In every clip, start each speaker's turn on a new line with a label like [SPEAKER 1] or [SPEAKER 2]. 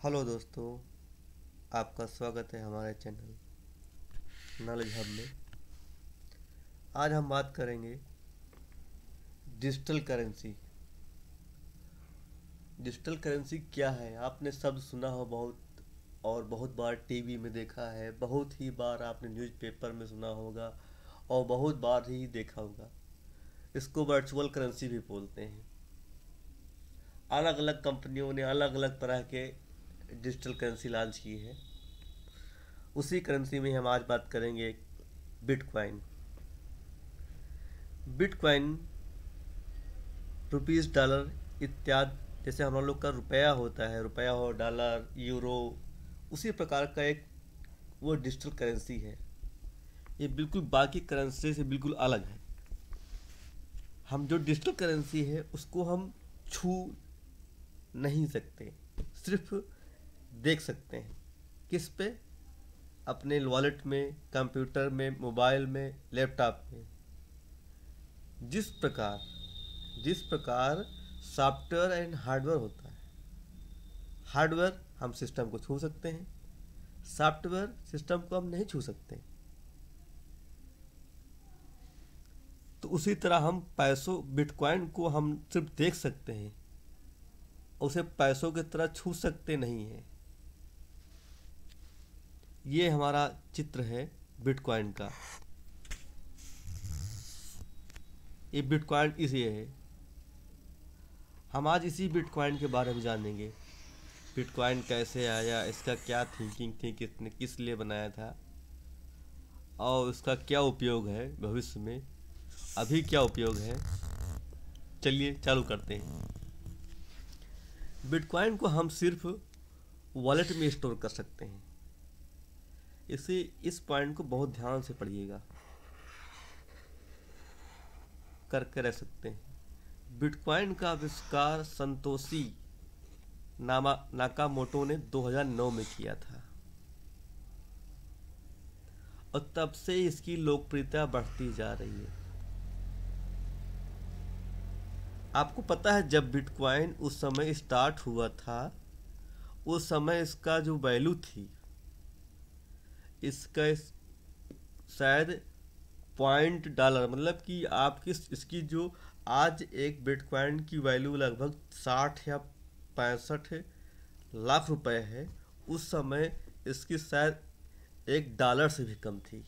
[SPEAKER 1] Hello दोस्तों, आपका स्वागत है हमारे चैनल नॉलेज हब में। आज हम बात करेंगे डिजिटल करेंसी। डिजिटल करेंसी क्या है? आपने शब्द सुना हो बहुत, और बहुत बार टीवी में देखा है, बहुत ही बार आपने न्यूज़पेपर में सुना होगा और बहुत बार ही देखा होगा। इसको वर्चुअल करेंसी भी बोलते हैं। अलग अलग कंपनियों ने अलग अलग तरह के डिजिटल करेंसी लॉन्च की है। उसी करेंसी में हम आज बात करेंगे बिटकॉइन। बिटकॉइन रुपीज़, डॉलर इत्यादि, जैसे हम लोग का रुपया होता है, रुपया हो, डॉलर, यूरो, उसी प्रकार का एक वो डिजिटल करेंसी है। ये बिल्कुल बाकी करेंसी से बिल्कुल अलग है। हम जो डिजिटल करेंसी है उसको हम छू नहीं सकते, सिर्फ देख सकते हैं। किस पे? अपने वॉलेट में, कंप्यूटर में, मोबाइल में, लैपटॉप में। जिस प्रकार जिस प्रकार सॉफ्टवेयर एंड हार्डवेयर होता है। हार्डवेयर हम सिस्टम को छू सकते हैं, सॉफ्टवेयर सिस्टम को हम नहीं छू सकते। तो उसी तरह हम पैसों, बिटकॉइन को हम सिर्फ देख सकते हैं, उसे पैसों की तरह छू सकते नहीं हैं। ये हमारा चित्र है बिटकॉइन का। ये बिटकॉइन इसी है। हम आज इसी बिटकॉइन के बारे में जानेंगे। बिटकॉइन कैसे आया, इसका क्या थिंकिंग थी, किसने किस लिए बनाया था, और उसका क्या उपयोग है भविष्य में, अभी क्या उपयोग है। चलिए चालू करते हैं। बिटकॉइन को हम सिर्फ वॉलेट में स्टोर कर सकते हैं। इस पॉइंट को बहुत ध्यान से पढ़िएगा, करके रह सकते हैं। बिटकॉइन का आविष्कार संतोषी नाकामोटो ने 2009 में किया था, और तब से इसकी लोकप्रियता बढ़ती जा रही है। आपको पता है, जब बिटकॉइन उस समय स्टार्ट हुआ था, उस समय इसका जो वैल्यू थी, इसका शायद $0., मतलब कि आपकी इसकी जो आज एक बिटकॉइन की वैल्यू लगभग 60 या 65 लाख रुपए है, उस समय इसकी शायद $1 से भी कम थी।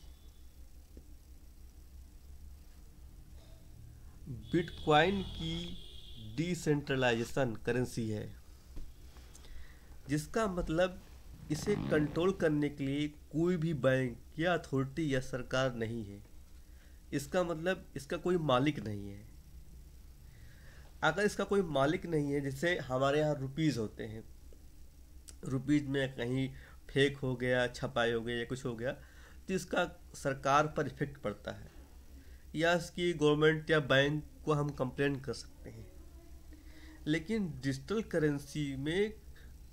[SPEAKER 1] बिटकॉइन की डिसेंट्रलाइजेशन करेंसी है, जिसका मतलब इसे कंट्रोल करने के लिए कोई भी बैंक या अथॉरिटी या सरकार नहीं है। इसका मतलब इसका कोई मालिक नहीं है। अगर इसका कोई मालिक नहीं है, जैसे हमारे यहाँ रुपीज़ होते हैं, रुपीज़ में कहीं फेक हो गया, छपाई हो गई या कुछ हो गया, तो इसका सरकार पर इफेक्ट पड़ता है, या इसकी गवर्नमेंट या बैंक को हम कंप्लेन कर सकते हैं। लेकिन डिजिटल करेंसी में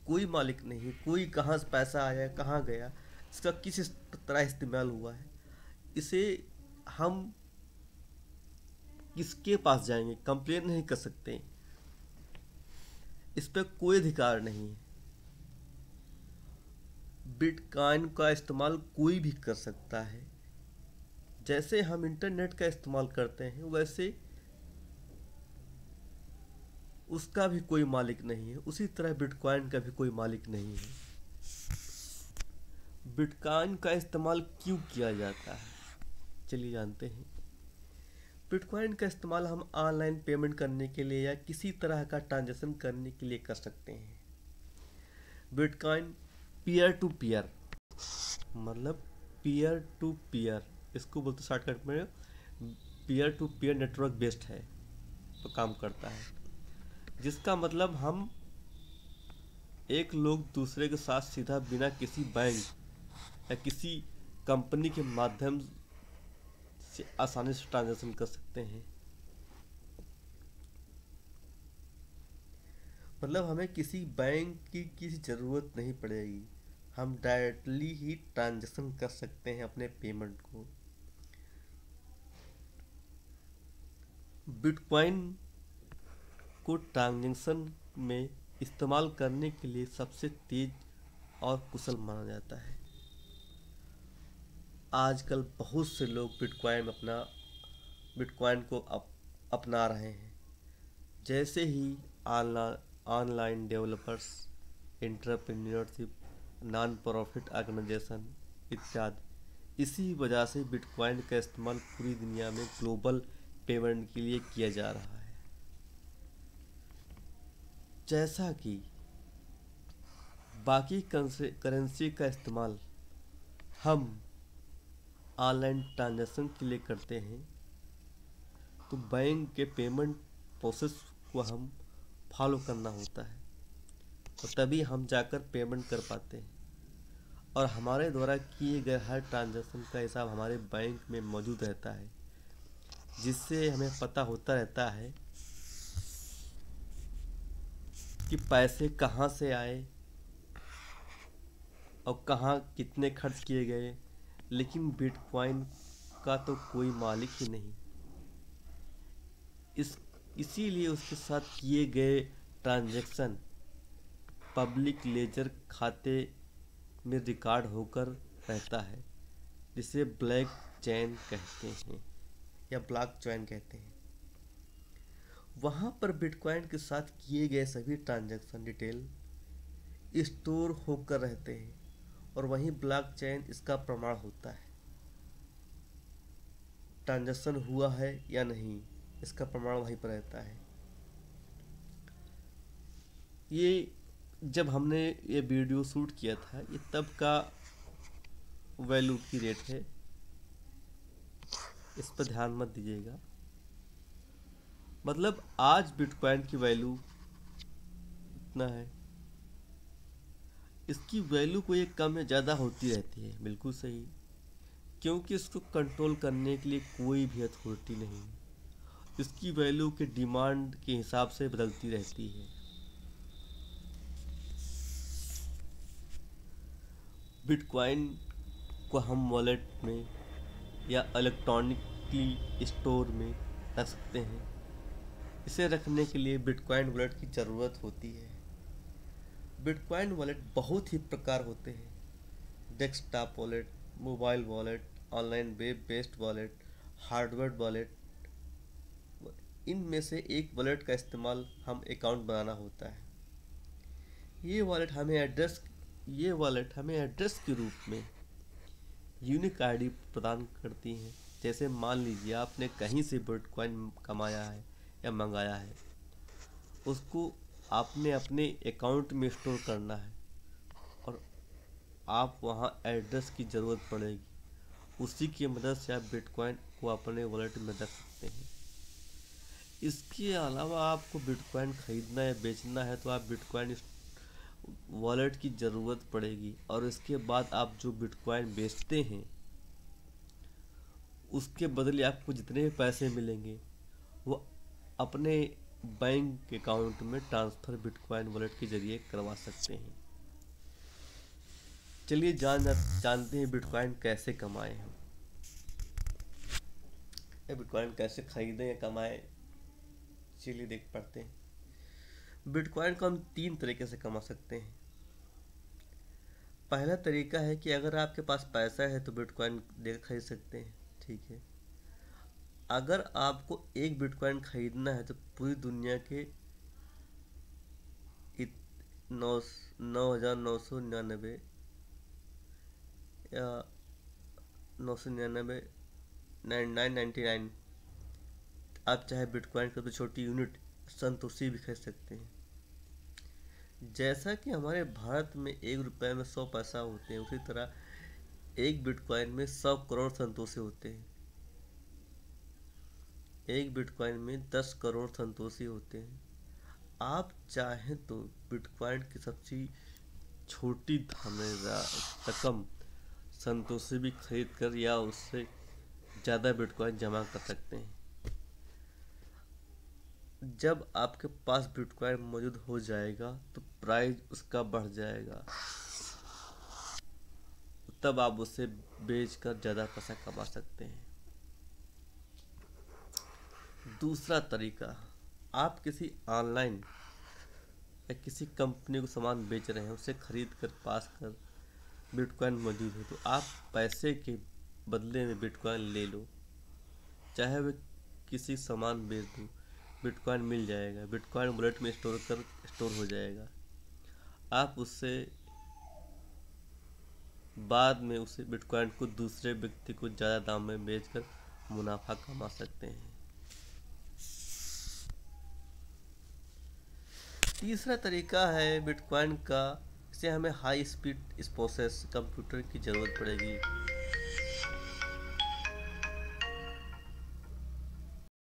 [SPEAKER 1] कोई मालिक नहीं, कोई कहाँ से पैसा आया, कहाँ गया, इसका किस तरह इस्तेमाल हुआ है, इसे हम किसके पास जाएंगे, कंप्लेन नहीं कर सकते, इस पर कोई अधिकार नहीं है। बिटकॉइन का इस्तेमाल कोई भी कर सकता है। जैसे हम इंटरनेट का इस्तेमाल करते हैं, वैसे उसका भी कोई मालिक नहीं है, उसी तरह बिटकॉइन का भी कोई मालिक नहीं है। बिटकॉइन का इस्तेमाल क्यों किया जाता है, चलिए जानते हैं। बिटकॉइन का इस्तेमाल हम ऑनलाइन पेमेंट करने के लिए या किसी तरह का ट्रांजैक्शन करने के लिए कर सकते हैं। बिटकॉइन पीयर टू पीयर, मतलब पीयर टू पीयर, इसको बोलते शॉर्टकट में peer to peer network based है, तो काम करता है। जिसका मतलब हम एक लोग दूसरे के साथ सीधा बिना किसी बैंक या किसी कंपनी के माध्यम से आसानी से ट्रांजैक्शन कर सकते हैं। मतलब हमें किसी बैंक की किसी ज़रूरत नहीं पड़ेगी, हम डायरेक्टली ही ट्रांजैक्शन कर सकते हैं अपने पेमेंट को। बिटकॉइन को ट्रांजैक्शन में इस्तेमाल करने के लिए सबसे तेज और कुशल माना जाता है। आजकल बहुत से लोग बिटकॉइन को अपना रहे हैं। जैसे ही online developers, entrepreneurship, non profit organisation इत्यादि, इसी वजह से बिटकॉइन का इस्तेमाल पूरी दुनिया में ग्लोबल पेमेंट के लिए किया जा रहा है। जैसा कि बाकी करेंसी का इस्तेमाल हम ऑनलाइन ट्रांजैक्शन के लिए करते हैं, तो बैंक के पेमेंट प्रोसेस को हम फॉलो करना होता है, और तभी हम जाकर पेमेंट कर पाते हैं। और हमारे द्वारा किए गए हर ट्रांजैक्शन का हिसाब हमारे बैंक में मौजूद रहता है, जिससे हमें पता होता रहता है कि पैसे कहाँ से आए और कहाँ कितने खर्च किए गए। लेकिन बिटकॉइन का तो कोई मालिक ही नहीं। इसीलिए उसके साथ किए गए ट्रांजैक्शन पब्लिक लेजर खाते में रिकॉर्ड होकर रहता है, जिसे ब्लॉक चेन कहते हैं या ब्लॉक चेन कहते हैं। वहाँ पर बिटकॉइन के साथ किए गए सभी ट्रांजैक्शन डिटेल स्टोर होकर रहते हैं, और वहीं ब्लॉक चेन इसका प्रमाण होता है। ट्रांजैक्शन हुआ है या नहीं, इसका प्रमाण वहीं पर रहता है। ये जब हमने ये वीडियो शूट किया था, ये तब का वैल्यू की रेट है, इस पर ध्यान मत दीजिएगा। मतलब आज बिटकॉइन की वैल्यू इतना है, इसकी वैल्यू कोई कम या ज़्यादा होती रहती है, बिल्कुल सही, क्योंकि इसको कंट्रोल करने के लिए कोई भी अथॉरिटी नहीं है। इसकी वैल्यू के डिमांड के हिसाब से बदलती रहती है। बिटकॉइन को हम वॉलेट में या इलेक्ट्रॉनिकली स्टोर में रख सकते हैं। इसे रखने के लिए बिटकॉइन वॉलेट की ज़रूरत होती है। बिटकॉइन वॉलेट बहुत ही प्रकार होते हैं: desktop wallet, mobile wallet, online web based wallet, hardware wallet. इनमें से एक वॉलेट का इस्तेमाल हम अकाउंट बनाना होता है। ये वॉलेट हमें एड्रेस के रूप में यूनिक आईडी प्रदान करती हैं। जैसे मान लीजिए आपने कहीं से बिटकॉइन कमाया है या मंगाया है, उसको आपने अपने अकाउंट में स्टोर करना है, और आप वहाँ एड्रेस की ज़रूरत पड़ेगी। उसी की मदद से आप बिटकॉइन को अपने वॉलेट में रख सकते हैं। इसके अलावा आपको बिटकॉइन खरीदना या बेचना है, तो आप बिटकॉइन वॉलेट की ज़रूरत पड़ेगी, और इसके बाद आप जो बिटकॉइन बेचते हैं उसके बदले आपको जितने भी पैसे मिलेंगे वो अपने बैंक अकाउंट में ट्रांसफ़र बिटकॉइन वॉलेट के ज़रिए करवा सकते हैं। चलिए जानते हैं बिटकॉइन कैसे कमाएं हम, या बिटकॉइन कैसे खरीदें या कमाएं। चलिए देख पढ़ते हैं। बिटकॉइन को हम 3 तरीके से कमा सकते हैं। पहला तरीका है कि अगर आपके पास पैसा है तो बिटकॉइन देकर खरीद सकते हैं, ठीक है। अगर आपको एक बिटकॉइन खरीदना है तो पूरी दुनिया के 9,999 या 999 9999 आप चाहे बिटकॉइन की छोटी यूनिट संतोषी भी खरीद सकते हैं। जैसा कि हमारे भारत में 1 रुपये में 100 पैसा होते हैं, उसी तरह एक बिटकॉइन में 100 करोड़ संतोषी होते हैं। एक बिटकॉइन में 10 करोड़ संतोषी होते हैं। आप चाहें तो बिटकॉइन की सबसे छोटी रकम संतोषी भी खरीद कर या उससे ज़्यादा बिटकॉइन जमा कर सकते हैं। जब आपके पास बिटकॉइन मौजूद हो जाएगा तो प्राइस उसका बढ़ जाएगा, तब आप उसे बेचकर ज़्यादा पैसा कमा सकते हैं। दूसरा तरीका, आप किसी ऑनलाइन या किसी कंपनी को सामान बेच रहे हैं, उसे खरीद कर पास कर बिटकॉइन मौजूद है, तो आप पैसे के बदले में बिटकॉइन ले लो। चाहे वे किसी सामान बेच दो, बिटकॉइन मिल जाएगा। बिटकॉइन वॉलेट में स्टोर हो जाएगा। आप उससे बाद में उसे बिटकॉइन को दूसरे व्यक्ति को ज़्यादा दाम में बेचकर मुनाफा कमा सकते हैं। तीसरा तरीका है बिटकॉइन का, इसे हमें हाई स्पीड प्रोसेस कंप्यूटर की ज़रूरत पड़ेगी।